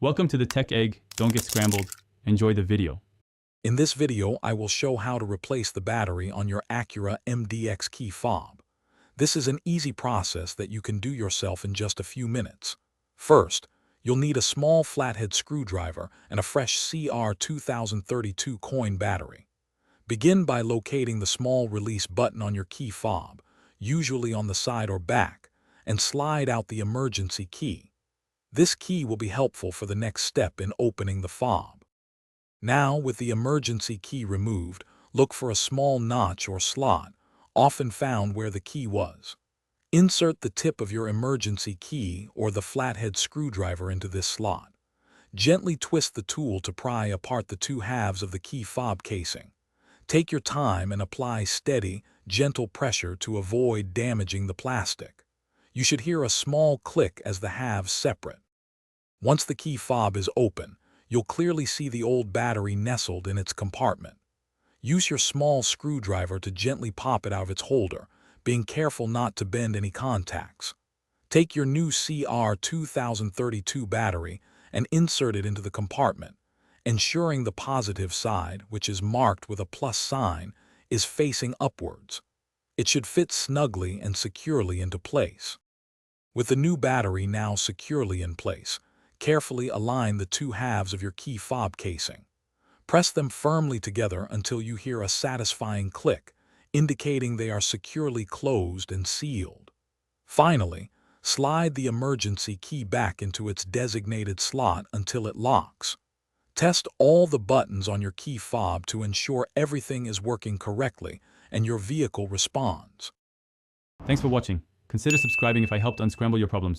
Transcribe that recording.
Welcome to the Tech Egg. Don't get scrambled. Enjoy the video. In this video, I will show how to replace the battery on your Acura MDX key fob. This is an easy process that you can do yourself in just a few minutes. First, you'll need a small flathead screwdriver and a fresh CR 2032 coin battery. Begin by locating the small release button on your key fob, usually on the side or back, and slide out the emergency key. This key will be helpful for the next step in opening the fob. Now, with the emergency key removed, look for a small notch or slot, often found where the key was. Insert the tip of your emergency key or the flathead screwdriver into this slot. Gently twist the tool to pry apart the two halves of the key fob casing. Take your time and apply steady, gentle pressure to avoid damaging the plastic. You should hear a small click as the halves separate. Once the key fob is open, you'll clearly see the old battery nestled in its compartment. Use your small screwdriver to gently pop it out of its holder, being careful not to bend any contacts. Take your new CR 2032 battery and insert it into the compartment, ensuring the positive side, which is marked with a plus sign, is facing upwards. It should fit snugly and securely into place. With the new battery now securely in place, carefully align the two halves of your key fob casing. Press them firmly together until you hear a satisfying click, indicating they are securely closed and sealed. Finally, slide the emergency key back into its designated slot until it locks. Test all the buttons on your key fob to ensure everything is working correctly and your vehicle responds. Thanks for watching. Consider subscribing if I helped unscramble your problems.